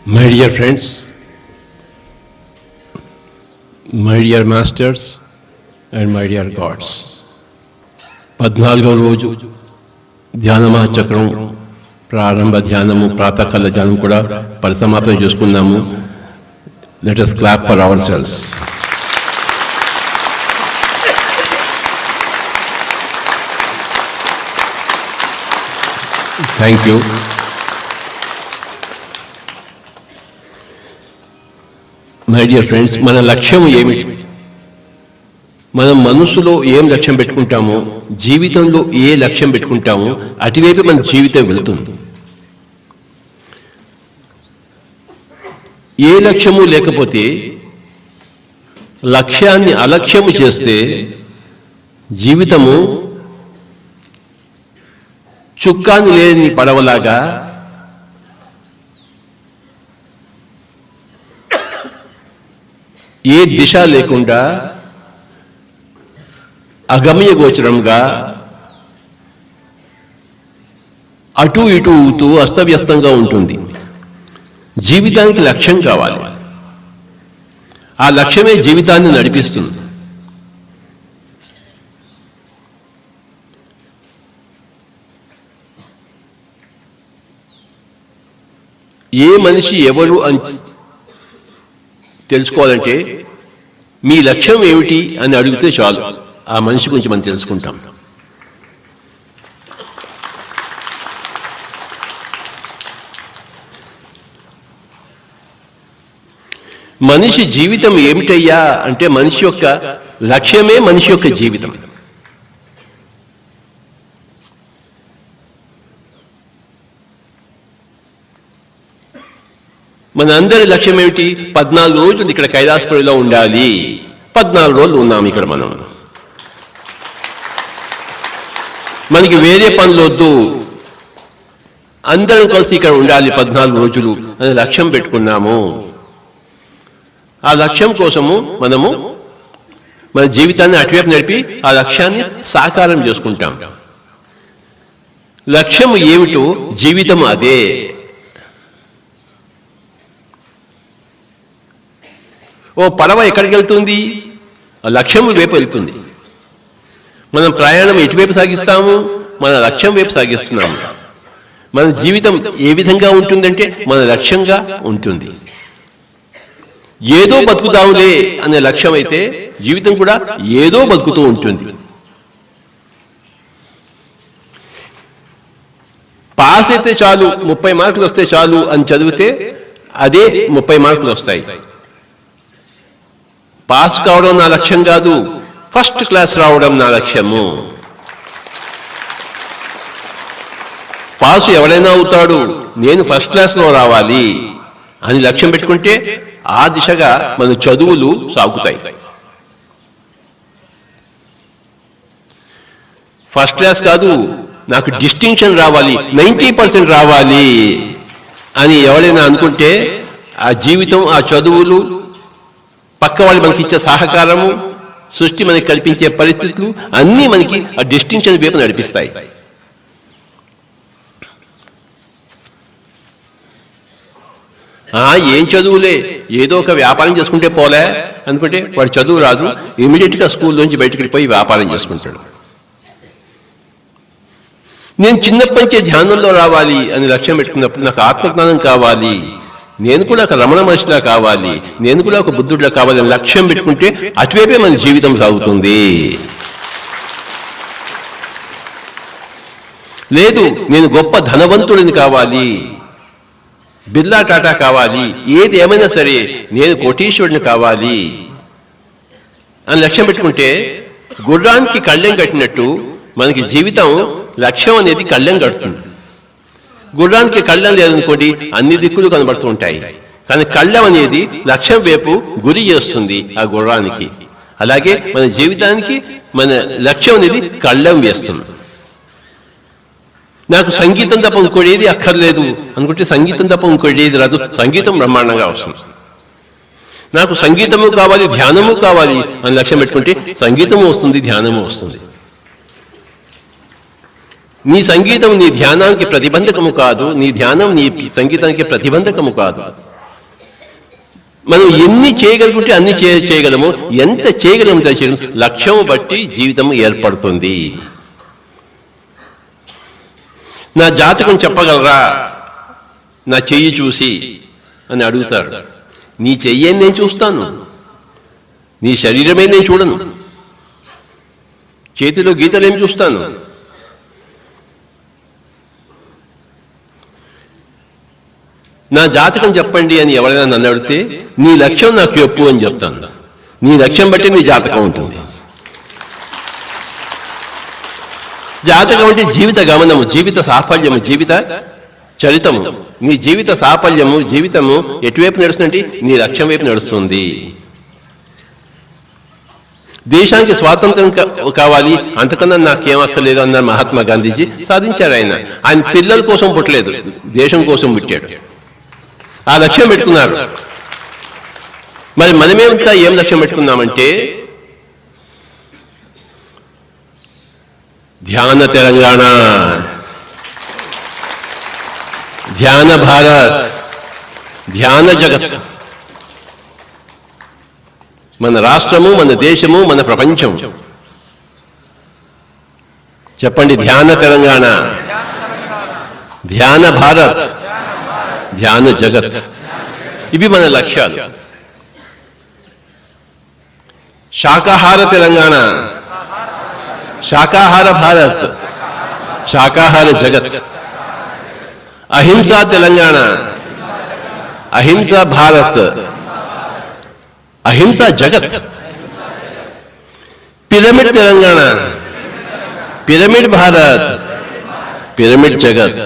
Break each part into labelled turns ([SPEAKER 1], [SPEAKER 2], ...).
[SPEAKER 1] My dear friends, my dear masters and my dear gods, 14వ రోజు ధ్యాన మహాచక్రం ప్రారంభ ధ్యానము ప్రాతకాల ధ్యానం కూడా పరిసమాప్తం చేసుకున్నాము. Let us clap for ourselves. Thank you. My dear friends, మన లక్ష్యం ఏమిటి? మనం మనసులో ఏం లక్ష్యం పెట్టుకుంటామో, జీవితంలో ఏ లక్ష్యం పెట్టుకుంటామో అటువైపు మన జీవితం వెళుతుంది. ఏ లక్ష్యము లేకపోతే, లక్ష్యాన్ని అలక్ష్యము చేస్తే జీవితము చుక్కాని లేని పడవలాగా ఏ దిశ లేకుండా అగమ్య గోచరంగా అటు ఇటు ఊతూ అస్తవ్యస్తంగా ఉంటుంది. జీవితానికి లక్ష్యం కావాలి. ఆ లక్ష్యమే జీవితాన్ని నడిపిస్తుంది. ఏ మనిషి ఎవరు అని తెలుసుకోవాలంటే మీ లక్ష్యం ఏమిటి అని అడిగితే చాలు, ఆ మనిషి గురించి మనం తెలుసుకుంటాం. మనిషి జీవితం ఏమిటయ్యా అంటే, మనిషి యొక్క లక్ష్యమే మనిషి యొక్క జీవితం. మన అందరి లక్ష్యం ఏమిటి? 14 రోజులు ఇక్కడ కైలాసపురిలో ఉండాలి. 14 రోజులు ఉన్నాం ఇక్కడ. మనకి వేరే పనులు వద్దు, అందరం కలిసి ఇక్కడ ఉండాలి 14 రోజులు అనే లక్ష్యం పెట్టుకున్నాము. ఆ లక్ష్యం కోసము మనము మన జీవితాన్ని అటువైపు నడిపి ఆ లక్ష్యాన్ని సాకారం చేసుకుంటాం. లక్ష్యం ఏమిటో జీవితం అదే. ఓ పడవ ఎక్కడికి వెళ్తుంది? లక్ష్యం వైపు వెళ్తుంది. మనం ప్రయాణం ఎటువైపు సాగిస్తాము? మన లక్ష్యం వైపు సాగిస్తున్నాము. మన జీవితం ఏ విధంగా ఉంటుందంటే మన లక్ష్యంగా ఉంటుంది. ఏదో బతుకుతాములే అనే లక్ష్యం అయితే జీవితం కూడా ఏదో బతుకుతూ ఉంటుంది. పాస్ అయితే చాలు, 30 మార్కులు వస్తే చాలు అని చదివితే అదే 30 మార్కులు వస్తాయి. పాస్ కావడం నా లక్ష్యం కాదు, ఫస్ట్ క్లాస్ రావడం నా లక్ష్యము. పాసు ఎవరైనా అవుతాడు, నేను ఫస్ట్ క్లాస్లో రావాలి అని లక్ష్యం పెట్టుకుంటే ఆ దిశగా మన చదువులు సాగుతాయి. ఫస్ట్ క్లాస్ కాదు, నాకు డిస్టింక్షన్ రావాలి, 90% రావాలి అని ఎవరైనా అనుకుంటే ఆ జీవితం, ఆ చదువులు, పక్క వాళ్ళు మనకి ఇచ్చే సహకారము, సృష్టి మనకి కల్పించే పరిస్థితులు అన్నీ మనకి ఆ డిస్టింక్షన్ వైపు నడిపిస్తాయి. ఏం చదువులే, ఏదో ఒక వ్యాపారం చేసుకుంటే పోలే అనుకుంటే వాడు చదువు రాదు, ఇమీడియట్గా స్కూల్లోంచి బయటకు వెళ్ళిపోయి వ్యాపారం చేసుకుంటాడు. నేను చిన్నప్పటి నుంచే ధ్యానంలో రావాలి అని లక్ష్యం పెట్టుకున్నప్పుడు నాకు ఆత్మజ్ఞానం కావాలి, నేను కూడా ఒక రమణ మనిషిలా కావాలి, నేను కూడా ఒక బుద్ధుడిలా కావాలి అని లక్ష్యం పెట్టుకుంటే అటువైపే మన జీవితం సాగుతుంది. లేదు, నేను గొప్ప ధనవంతుడిని కావాలి, బిర్లా టాటా కావాలి, ఏది ఏమైనా సరే నేను కోటీశ్వరుడిని కావాలి అని లక్ష్యం పెట్టుకుంటే గుర్రానికి కళ్ళెం కట్టినట్టు మనకి జీవితం లక్ష్యం అనేది కళ్ళెం కడుతుంది. గుర్రానికి కళ్ళెం లేదనుకోండి, అన్ని దిక్కులు కనబడుతూ ఉంటాయి, కానీ కళ్ళెం అనేది లక్ష్యం వైపు గురి చేస్తుంది ఆ గుర్రానికి. అలాగే మన జీవితానికి మన లక్ష్యం అనేది కళ్ళెం వేస్తుంది. నాకు సంగీతం తప్ప ఇంకోటి అక్కర్లేదు అనుకుంటే సంగీతం తప్ప ఇంకోటి రాదు, సంగీతం బ్రహ్మాండంగా వస్తుంది. నాకు సంగీతము కావాలి, ధ్యానము కావాలి అని లక్ష్యం పెట్టుకుంటే సంగీతము వస్తుంది, ధ్యానము వస్తుంది. నీ సంగీతం నీ ధ్యానానికి ప్రతిబంధకము కాదు, నీ ధ్యానం నీ సంగీతానికి ప్రతిబంధకము కాదు. మనం ఎన్ని చేయగలుగుంటే అన్ని చేయగలము. ఎంత చేయగలము లక్ష్యం బట్టి జీవితం ఏర్పడుతుంది. నా జాతకం చెప్పగలరా నా చెయ్యి చూసి అని అడుగుతారు. నీ చెయ్యి నేను చూస్తాను, నీ శరీరమే నేను చూడను. చేతిలో గీతలేం చూస్తాను. నా జాతకం చెప్పండి అని ఎవరైనా నన్ను అడిగితే నీ లక్ష్యం నాకు చెప్పు అని చెప్తాను. నీ లక్ష్యం బట్టి నీ జాతకం ఉంటుంది. జాతకం అంటే జీవిత గమనము, జీవిత సాఫల్యము, జీవిత చరితము. నీ జీవిత సాఫల్యము, జీవితము ఎటువైపు నడుస్తుందంటే నీ లక్ష్యం వైపు నడుస్తుంది. దేశానికి స్వాతంత్రం కావాలి, అంతకన్నా నాకేం అక్కర్లేదు అన్నారు మహాత్మా గాంధీజీ. సాధించారు. ఆయన పిల్లల కోసం పుట్టలేదు, దేశం కోసం పుట్టాడు. ఆ లక్ష్యం పెట్టుకున్నారు. మరి మనమేంతా ఏం లక్ష్యం పెట్టుకున్నామంటే ధ్యాన తెలంగాణ, ధ్యాన భారత్, ధ్యాన జగత్. మన రాష్ట్రము, మన దేశము, మన ప్రపంచం. చెప్పండి, ధ్యాన తెలంగాణ, ధ్యాన భారత్, ధ్యాన జగత్. ఇవి మన లక్ష్యాలు. శాకాహార తెలంగాణ, శాకాహార భారత్, శాకాహార జగత్. అహింసా తెలంగాణ, అహింసా భారత్, అహింసా జగత్. Pyramid Telangana, pyramid Bharat, pyramid జగత్.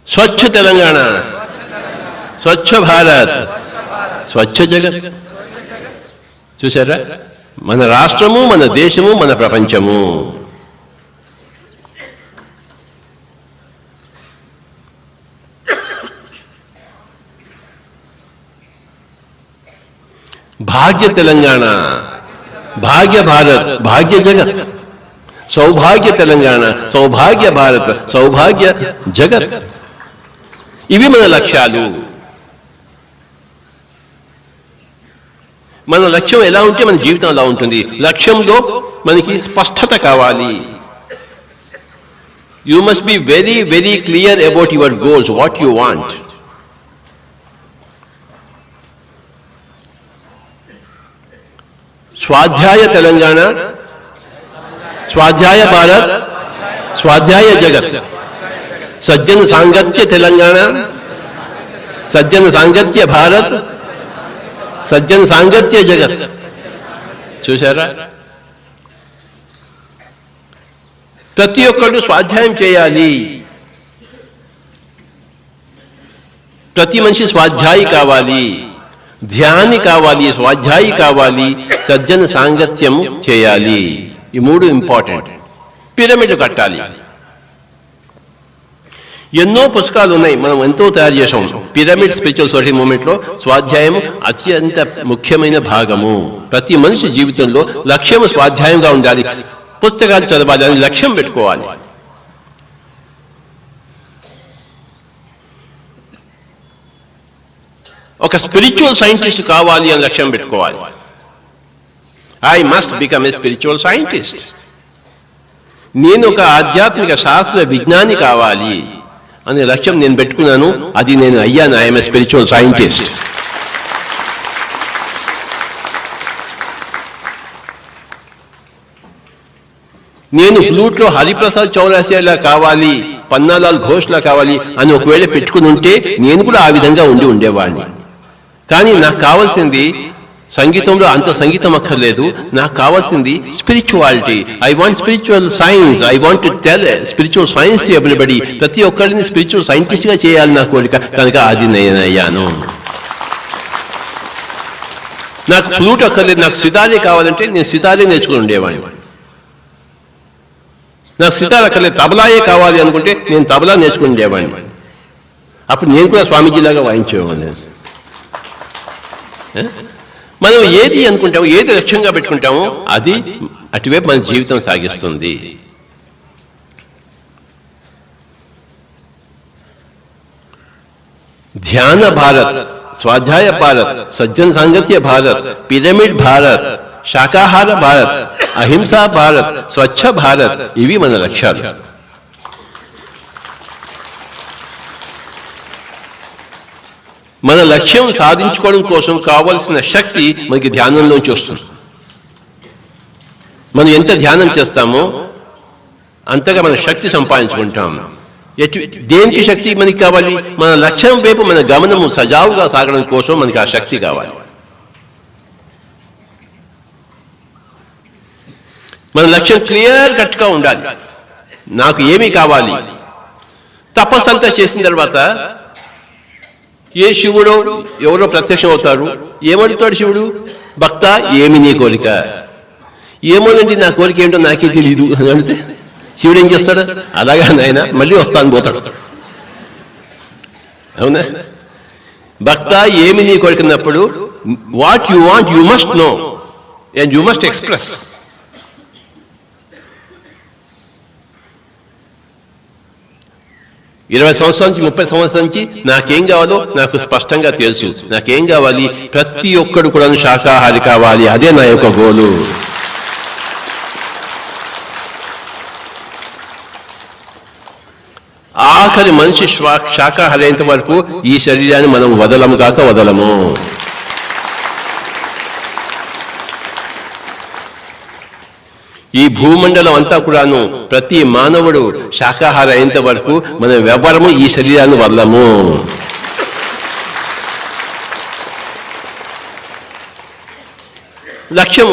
[SPEAKER 1] స్వచ్ఛ తెలంగాణ, స్వచ్ఛ భారత్, స్వచ్ఛ జగత్. చూసారా, మన రాష్ట్రము, మన దేశము, మన ప్రపంచము. భాగ్య తెలంగాణ, భాగ్య భారత్, భాగ్య జగత్. సౌభాగ్య తెలంగాణ, సౌభాగ్య భారత్, సౌభాగ్య జగత్. ఇవి మన లక్ష్యాలు. మన లక్ష్యం ఎలా ఉంటే మన జీవితం ఎలా ఉంటుంది. లక్ష్యంలో మనకి స్పష్టత కావాలి. You must be very very clear about your goals, what you want. స్వాధ్యాయ తెలంగాణ, స్వాధ్యాయ భారత్, స్వాధ్యాయ జగత్. సజ్జన సాంగత్య తెలంగాణ, సజ్జన సాంగత్య భారత్, సజ్జన సాంగత్య జగత్. చూశారా, ప్రతి ఒక్కరు స్వాధ్యాయం చేయాలి. ప్రతి మనిషి స్వాధ్యాయి కావాలి, ధ్యాని కావాలి, స్వాధ్యాయి కావాలి, సజ్జన సాంగత్యం చేయాలి. ఈ మూడు ఇంపార్టెంట్. పిరమిడ్ కట్టాలి. ఎన్నో పుస్తకాలు ఉన్నాయి, మనం ఎంతో తయారు చేసాం. పిరమిడ్ స్పిరిచువల్ సొసైటీ మూవ్మెంట్లో స్వాధ్యాయం అత్యంత ముఖ్యమైన భాగము. ప్రతి మనిషి జీవితంలో లక్ష్యం స్వాధ్యాయంగా ఉండాలి. పుస్తకాలు చదవాలి అని లక్ష్యం పెట్టుకోవాలి. ఒక స్పిరిచువల్ సైంటిస్ట్ కావాలి అని లక్ష్యం పెట్టుకోవాలి. I must become a spiritual scientist. నేను ఒక ఆధ్యాత్మిక శాస్త్ర విజ్ఞాని కావాలి అనే లక్ష్యం నేను పెట్టుకున్నాను. అది నేను అయ్యాను. I'm a spiritual scientist. నేను ఫ్లూట్లో హరిప్రసాద్ చౌరాసియాలా కావాలి, పన్నాలాల్ ఘోష్లా కావాలి అని ఒకవేళ పెట్టుకుని ఉంటే నేను కూడా ఆ విధంగా ఉండేవాడిని. కానీ నాకు కావాల్సింది సంగీతంలో అంత సంగీతం అక్కర్లేదు. నాకు కావాల్సింది spirituality. I want spiritual science. I want to tell spiritual science to everybody. ప్రతి ఒక్కరిని స్పిరిచువల్ సైంటిస్ట్గా చేయాలి నా కోరిక. కనుక అది నేను అయ్యాను. నాకు ఫ్లూట్ అక్కర్లేదు, నాకు సితారే కావాలంటే నేను సితారే నేర్చుకుని ఉండేవాడిని. నాకు సితార్ అక్కర్లేదు, తబలాయే కావాలి అనుకుంటే నేను తబలా నేర్చుకుని ఉండేవాడిని. అప్పుడు నేను కూడా స్వామీజీలాగా వాయించేవాడిని. మనం ఏది అనుకుంటామో, ఏది లక్ష్యంగా పెట్టుకుంటామో అది అటువైపు మన జీవితం సాగిస్తుంది. ध्यान भारत, स्वाध्याय भारत, सज्जन सांगत्य भारत, పిరమిడ్ భారత్, శాకాహార భారత్, అహింసా భారత్, స్వచ్ఛ భారత్, ఇవి మన లక్ష్యాలు. మన లక్ష్యం సాధించుకోవడం కోసం కావలసిన శక్తి మనకి ధ్యానంలోంచి వస్తుంది. మనం ఎంత ధ్యానం చేస్తామో అంతగా మన శక్తి సంపాదించుకుంటాం. దేనికి శక్తి మనకి కావాలి? మన లక్ష్యం వైపు మన గమనము సజావుగా సాగడం కోసం మనకి ఆ శక్తి కావాలి. మన లక్ష్యం క్లియర్ కట్గా ఉండాలి. నాకు ఏమి కావాలి? తపస్సు అంతా చేసిన తర్వాత ఏ శివుడో ఎవరో ప్రత్యక్షం అవుతారు. ఏమడుతాడు శివుడు? భక్త, ఏమి నీ కోరిక? ఏమోనండి, నా కోరిక ఏంటో నాకే తెలియదు అని అడిగితే శివుడు ఏం చేస్తాడు? అలాగా నాయన, మళ్ళీ వస్తాను పోతాడు. అవునా? భక్త, ఏమి నీ కోరికన్నప్పుడు what you want you must know and you must express. ఇరవై సంవత్సరాల నుంచి 30 సంవత్సరాల నుంచి నాకేం కావాలో నాకు స్పష్టంగా తెలుసు. నాకేం కావాలి? ప్రతి ఒక్కడు కూడా శాకాహారి కావాలి. అదే నా యొక్క గోలు. ఆఖరి మనిషి శాకాహారి అయినంత వరకు ఈ శరీరాన్ని మనం వదలము కాక వదలము. ఈ భూమండలం అంతా కూడాను ప్రతి మానవుడు శాకాహారి అయినంత వరకు మనం ఎవరము ఈ శరీరాన్ని వదలము. లక్ష్యం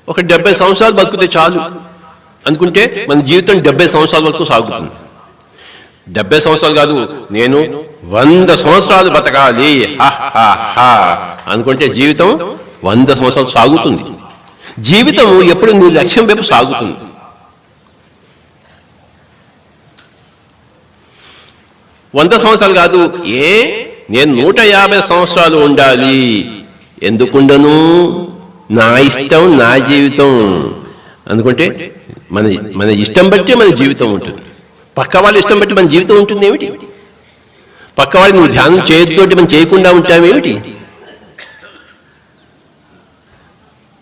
[SPEAKER 1] ఒక 70 సంవత్సరాలు బతుకుతే చాలు అనుకుంటే మన జీవితం 70 సంవత్సరాల వరకు సాగుతుంది. 70 సంవత్సరాలు కాదు, నేను 100 సంవత్సరాలు బతకాలి అనుకుంటే జీవితం 100 సంవత్సరాలు సాగుతుంది. జీవితం ఎప్పుడు నీ లక్ష్యం వైపు సాగుతుంది. వంద సంవత్సరాలు కాదు, నేను 150 సంవత్సరాలు ఉండాలి. ఎందుకుండను? నా ఇష్టం, నా జీవితం అనుకుంటే మన ఇష్టం బట్టి మన జీవితం ఉంటుంది. పక్క వాళ్ళ ఇష్టం బట్టి మన జీవితం ఉంటుంది ఏమిటి? పక్క వాళ్ళు నువ్వు ధ్యానం చేయొద్దు మనం చేయకుండా ఉంటామేమిటి?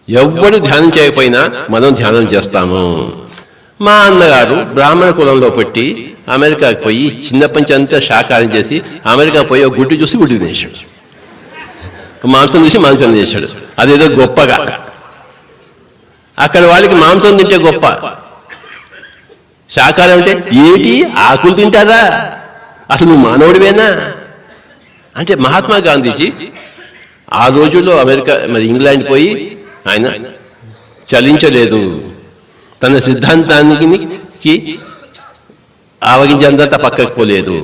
[SPEAKER 1] ఎవ్వడు ధ్యానం చేయకపోయినా మనం ధ్యానం చేస్తాము. మా అన్నగారు బ్రాహ్మణ కులంలో పుట్టి అమెరికాకి పోయి చిన్నప్పటి నుంచి అంతా శాకాహారం చేసి అమెరికా పోయి ఒక గుడ్డు చూసి గుడ్డు తినేశాడు, మాంసం చూసి మాంసం చేశాడు. అదేదో గొప్పగా. అక్కడ వాళ్ళకి మాంసం తింటే గొప్ప, శాకాహారం అంటే ఏమిటి? ఆకులు తింటారా? అసలు నువ్వు మానవుడివేనా అంటే మహాత్మా గాంధీజీ ఆ రోజుల్లో అమెరికా ఇంగ్లాండ్ పోయి ఆయన చలించలేదు. తన సిద్ధాంతానికి ఆవగించేంత పక్కకు పోలేదు.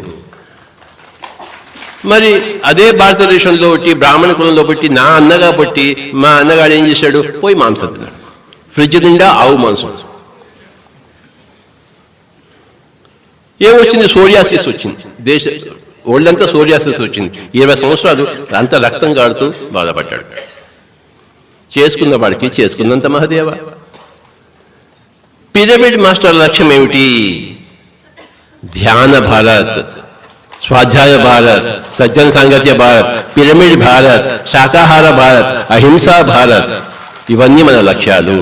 [SPEAKER 1] మరి అదే భారతదేశంలో పుట్టి బ్రాహ్మణ కులంలో పుట్టి నా అన్నగా పుట్టి మా అన్నగాడు ఏం చేశాడు? పోయి మాంసం తిన్నాడు. ఫ్రిడ్జ్ నిండా ఆవు మాంసం. ఏమొచ్చింది? సోరియాసిస్ వచ్చింది. ఒళ్ళంతా సోరియాసిస్ వచ్చింది. 20 సంవత్సరాలు అంతా రక్తం కాడుతూ బాధపడ్డాడు. చేసుకున్న వాడికి చేసుకున్నంత మహదేవ. పిరమిడ్ మాస్టర్ లక్ష్యం ఏమిటి? ధ్యాన భారత్, స్వాధ్యాయ భారత్, సజ్జన సాంగత్య భారత్, పిరమిడ్ భారత్, శాకాహార భారత్, అహింసా భారత్, ఇవన్నీ మన లక్ష్యాలు.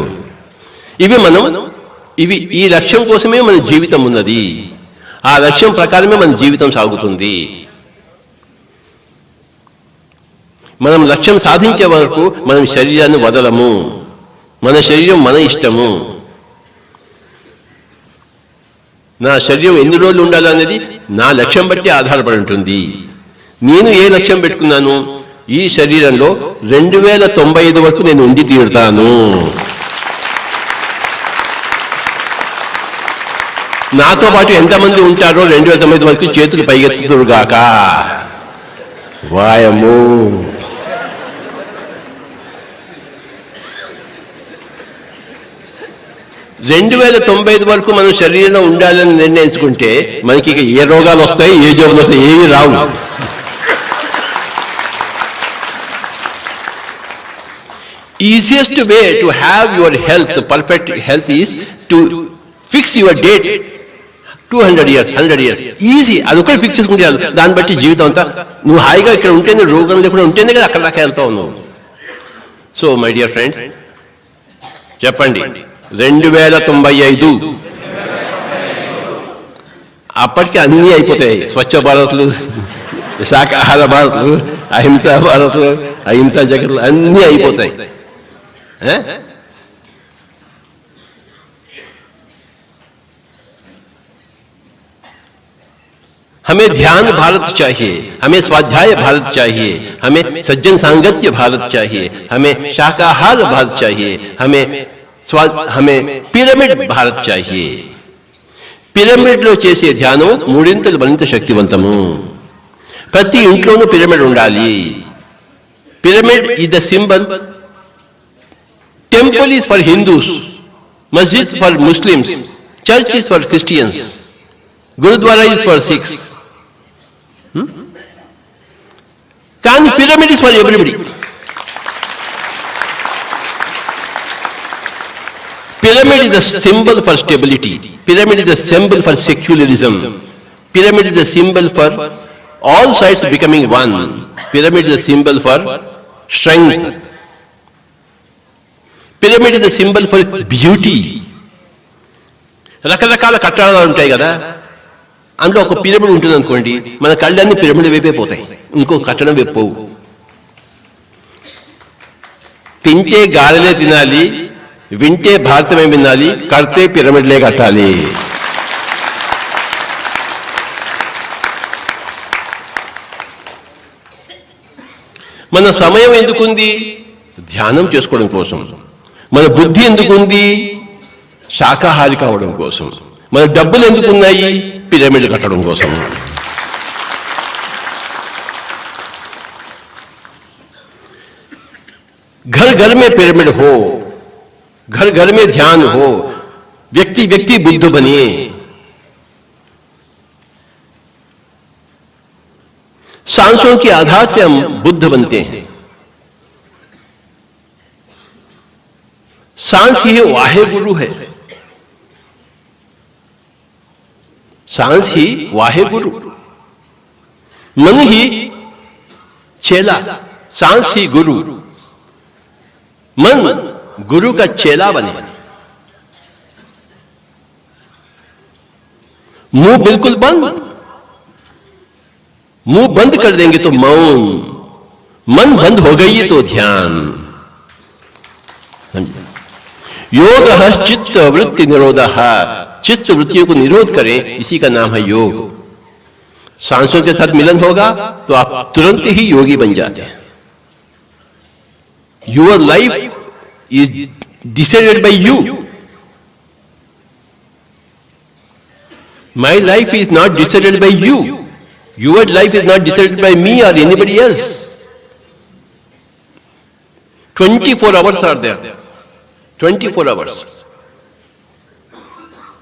[SPEAKER 1] ఇవి ఈ లక్ష్యం కోసమే మన జీవితం ఉన్నది. ఆ లక్ష్యం ప్రకారమే మన జీవితం సాగుతుంది. మనం లక్ష్యం సాధించే వరకు మనం శరీరాన్ని వదలము. మన శరీరం మన ఇష్టము. నా శరీరం ఎన్ని రోజులు ఉండాలనేది నా లక్ష్యం బట్టి ఆధారపడి ఉంటుంది. నేను ఏ లక్ష్యం పెట్టుకున్నాను? ఈ శరీరంలో 2095 వరకు నేను ఉండి తీరుతాను. నాతో పాటు ఎంతమంది ఉంటారో 2095 వరకు చేతులు పైకెత్తుదురుగాక. వాయము. రెండు 2095 వరకు మనం శరీరంలో ఉండాలని నిర్ణయించుకుంటే మనకి ఏ రోగాలు వస్తాయి, ఏ జబ్బులు వస్తాయి? ఏవి రావు. Easiest way to have your health, perfect health, is to fix your date 200 years, 100 years, easy. అదొకటి ఫిక్స్ చేసుకుంటే దాన్ని బట్టి జీవితం అంతా నువ్వు హాయిగా ఇక్కడ ఉంటేనే, రోగం లేకుండా ఉంటేనే కదా అక్కడ దాకా వెళ్తావు నువ్వు. సో మై డియర్ ఫ్రెండ్స్, చెప్పండి 2095 అప్పటికి అన్నీ అయిపోతాయి. స్వచ్ఛ భారత్లు, శాకాహార భారత్లు, అహింసా భారత్లు, అహింసా జగత్లు అన్నీ అయిపోతాయి. हमें ध्यान भारत चाहिए, हमें स्वाध्याय भारत चाहिए, हमें सज्जन सांगत्य भारत चाहिए, हमें शाकाहार भारत चाहिए, हमें पिरमिड भारत चाहिए. పిరమిడ్ లో చేసే ధ్యానం మూడింతలు మరింత శక్తివంతము. ప్రతి ఇంట్లోనూ పిరమిడ్ ఉండాలి. Pyramid is the symbol. Temple is for Hindus, masjid for Muslims, church is for Christians, gurdwara is for Sikhs. కానీ pyramid is for everybody. Pyramid is the symbol for stability. Pyramid is the symbol for secularism. Pyramid is the symbol for all sides becoming one. Pyramid is the symbol for strength. Pyramid is the symbol for beauty. రకరకాల కట్టడాలు ఉంటాయి కదా, అందులో ఒక pyramid ఉంటుంది అనుకోండి, మన కళ్ళన్నీ pyramid వైపే పోతాయి, ఇంకో కట్టడం వైపు పోవు. తింటే గాలిలే తినాలి, వింటే భారతమే వినాలి, కడితే పిరమిడ్లే కట్టాలి. మన సమయం ఎందుకుంది? ధ్యానం చేసుకోవడం కోసం. మన బుద్ధి ఎందుకుంది? శాకాహారి కావడం కోసం. మన డబ్బులు ఎందుకున్నాయి? పిరమిడ్ కట్టడం కోసం. घर घर में पिरामिड हो, घर घर में ध्यान हो, व्यक्ति व्यक्ति बुद्ध बनिए. सांसों के आधार से हम बुद्ध बनते हैं. सांस ही वाहे गुरु है. सांस ही वाहे गुरु, मन ही चेला, सांस ही गुरु. मन गुरु का चेला बने. मुंह बिल्कुल बंद, मुंह बंद कर देंगे तो मौन, मन बंद हो गई तो ध्यान. योग चित्त वृत्ति निरोधः. चित्त वृत्तियों को निरोध करें, इसी का नाम है योग. सांसों के साथ मिलन होगा तो आप तुरंत ही योगी बन जाते हैं. Your life is decided by you. My life is not decided by you. Your life is not decided by me or anybody else. 24 hours are there. 24 hours.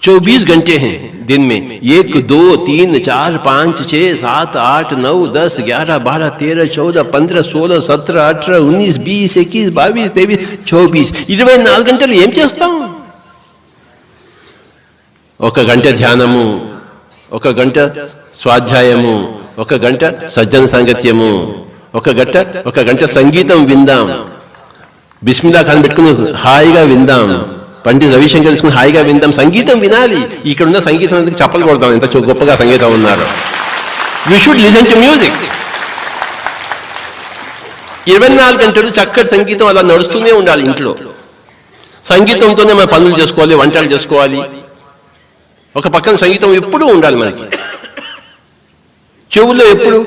[SPEAKER 1] 24 घंटे हैं दिन में. 1, 2, 3, 4, 5, 6, 7, 8, 9, 10, 11, 12, 13, 14, 15, 16, 17, 18, 19, 20, 21, 22, 23, 24. 24 గంటలు ఏం చేస్తాం? 1 గంట ధ్యానము, 1 గంట స్వాధ్యాయము, 1 గంట సజ్జన సాంగత్యము, 1 గంట సంగీతం విందాం. బిస్మిల్లా ఖాన్ పెట్టుకుని హాయిగా విందాం. పండిత్ రవిశంకర్ తీసుకుని హాయిగా విందాం. సంగీతం వినాలి. ఇక్కడ ఉన్న సంగీతం అందుకు చప్పలు కొడతాం, ఎంత గొప్పగా సంగీతం ఉన్నారు. You should listen to music. 24 గంటలు చక్కటి సంగీతం అలా నడుస్తూనే ఉండాలి ఇంట్లో. సంగీతంతోనే మనం పనులు చేసుకోవాలి, వంటలు చేసుకోవాలి. ఒక పక్కన సంగీతం ఎప్పుడూ ఉండాలి మనకి. చెవుల్లో ఎప్పుడు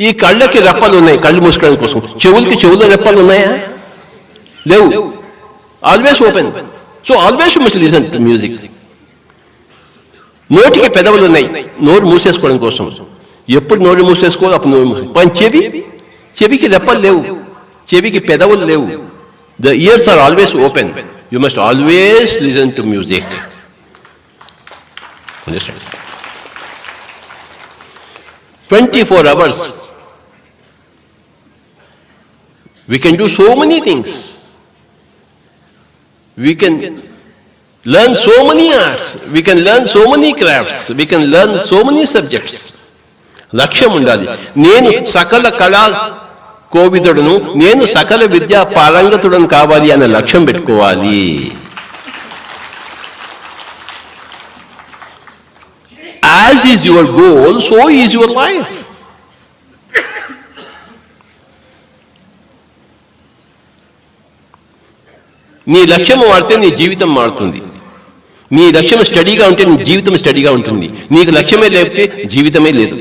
[SPEAKER 1] ఈ కళ్ళకి రెప్పలు ఉన్నాయి, కళ్ళు మూసుకోవడం కోసం. చెవుల్లో రెప్పలు ఉన్నాయా? లేవు. Always open. So always must listen to music. నోటికి పెదవులు ఉన్నాయి, నోరు మూసేసుకోవడం కోసం. ఎప్పుడు నోరు మూసేసుకోవాలి అప్పుడు నోరు మూసుకో. కానీ చెవికి రెప్పలు లేవు, చెవికి పెదవులు లేవు. The years or always open. You must always listen to music. Understand? 24 hours we can do so many things. We can learn so many arts, we can learn so many crafts, we can learn so many subjects. లక్ష్యం ఉండాలి. నేను సకల కళా కోవిదుడును, నేను సకల విద్యా పారంగతుడను కావాలి అనే లక్ష్యం పెట్టుకోవాలి. As is your goal, so is your life. నీ లక్ష్యం మారితే నీ జీవితం మారుతుంది. నీ లక్ష్యం స్టడీగా ఉంటే నీ జీవితం స్టడీగా ఉంటుంది. నీకు లక్ష్యమే లేకపోతే జీవితమే లేదు.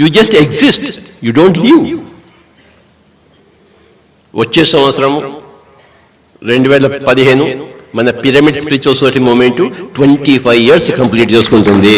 [SPEAKER 1] You just exist, you don't live. వచ్చే సంవత్సరం 2015 మన pyramid spiritual society movement 25 years complete చేసుకుంటుంది.